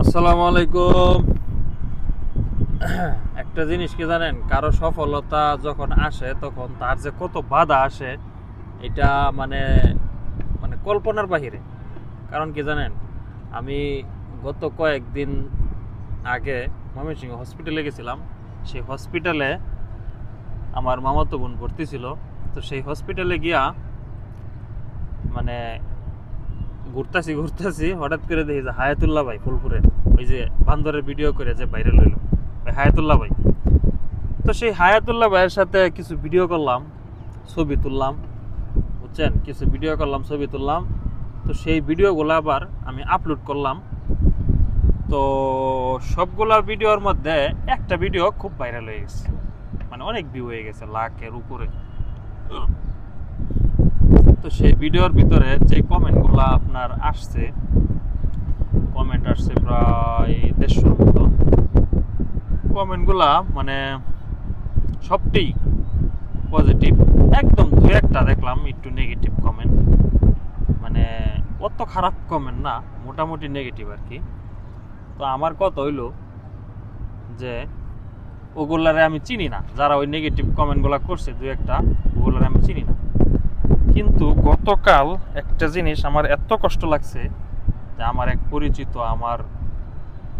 আসসালামু আলাইকুম। একটা জিনিস কি জানেন, কারো সফলতা যখন আসে তখন তার যে কত বাধা আসে এটা মানে মানে কল্পনার বাহিরে। কারণ কি জানেন, আমি গত কয়েকদিন আগে ময়মনসিংহ হসপিটালে গেছিলাম। সেই হসপিটালে আমার মামাতো বোন ভর্তি ছিল। তো সেই হসপিটালে গিয়া মানে ঘুরতাছি হঠাৎ করে দেখি যে হায়াতুল্লাহ ভাই ফুলপুরে, ওই যে বান্দরের ভিডিও করে যে ভাইরাল হইলো, ওই হায়াতুল্লাহ ভাই। তো সেই হায়াতুল্লাহ ভাইয়ের সাথে কিছু ভিডিও করলাম, ছবি তুললাম, বুঝছেন, কিছু ভিডিও করলাম, ছবি তুললাম। তো সেই ভিডিওগুলো আবার আমি আপলোড করলাম। তো সবগুলা ভিডিওর মধ্যে একটা ভিডিও খুব ভাইরাল হয়ে গেছে, মানে অনেক ভিউ হয়ে গেছে, লাখের উপরে। তো সেই ভিডিওর ভিতরে যে কমেন্টগুলো আপনার আসছে, কমেন্ট আসছে প্রায় 150-র মতো। কমেন্টগুলা মানে সবটাই পজিটিভ, একদম দু একটা দেখলাম একটু নেগেটিভ কমেন্ট, মানে অত খারাপ কমেন্ট না, মোটামুটি নেগেটিভ আর কি। তো আমার কথা হইলো যে ওগুলারে আমি চিনি না, যারা ওই নেগেটিভ কমেন্টগুলো করছে দু একটা, ওগুলারে আমি চিনি না। কিন্তু গতকাল একটা জিনিস আমার এত কষ্ট লাগছে যে আমার এক পরিচিত, আমার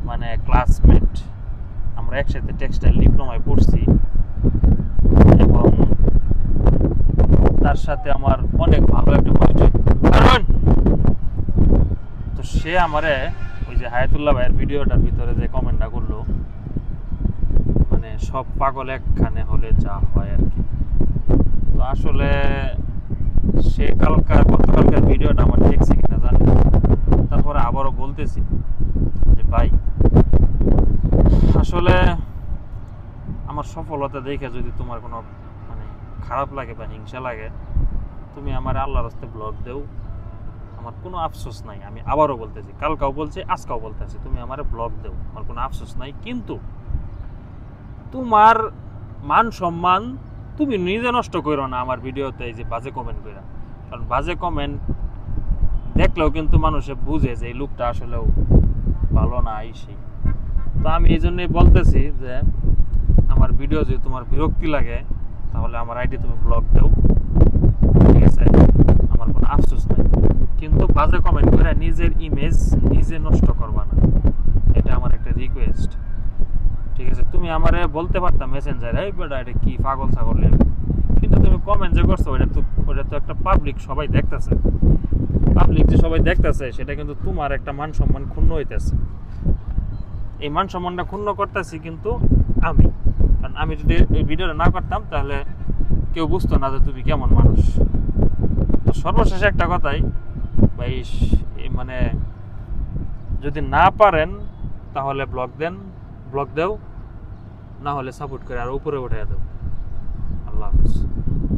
মানে ক্লাসমেট, আমরা একসাথে টেক্সটাইল ডিপ্লোমায় পড়ছি এবং তার সাথে আমার অনেক ভালো একটা পরিচয়। তো সে আমারে ওই যে হায়াতুল্লাহ ভাইয়ের ভিডিওটার ভিতরে যে কমেন্টটা করলো, মানে সব পাগল একখানে হলে যা হয় আর কি। তো আসলে সে গতকালকার ভিডিওটা আমার দেখছে কিনা জানি, তারপরে আবারও বলতেছি যে ভাই, আসলে আমার সফলতা দেখে যদি তোমার কোনো মানে খারাপ লাগে বা হিংসা লাগে, তুমি আমার আল্লাহর রাস্তায় ব্লগ দেও, আমার কোনো আফসোস নাই। আমি আবারও বলতেছি, কালকাও বলছি, আজকাও বলতেছি, তুমি আমার ব্লগ দেও, আমার কোনো আফসোস নাই। কিন্তু তোমার মান সম্মান তুমি নিজে নষ্ট করো না আমার ভিডিওতে এই যে বাজে কমেন্ট করে। কারণ বাজে কমেন্ট দেখলেও কিন্তু মানুষে বুঝে যে এই লোকটা আসলেও ভালো না আইসি। তো আমি এই জন্যই বলতেছি যে আমার ভিডিও যদি তোমার বিরক্তি লাগে তাহলে আমার আইডি তুমি ব্লক দাও, ঠিক আছে, আমার কোনো আফসোস নাই। কিন্তু বাজে কমেন্ট করে নিজের ইমেজ নিজে নষ্ট করবা না, এটা আমার একটা রিকোয়েস্ট, ঠিক আছে। তুমি আমারে বলতে পারতাম মেসেঞ্জারে, এই বেটা এটা কি পাগল ছাগল, কিন্তু তুমি কমেন্ট যে করছো ওটা তো একটা পাবলিক, সবাই দেখতেছে, পাবলিক যে সবাই দেখতেছে, সেটা কিন্তু তোমার একটা মান সম্মান ক্ষুণ্ণ হইতেছে। এই মান সম্মানটা ক্ষুণ্ণ করতেছি কিন্তু আমি, কারণ আমি যদি এই ভিডিওটা না করতাম তাহলে কেউ বুঝতো না যে তুমি কেমন মানুষ। তো সর্বশেষ একটা কথাই ভাই, মানে যদি না পারেন তাহলে ব্লগ দেও, না হলে সাপোর্ট করে আর উপরে উঠে দাও। আল্লাহ হাফিজ।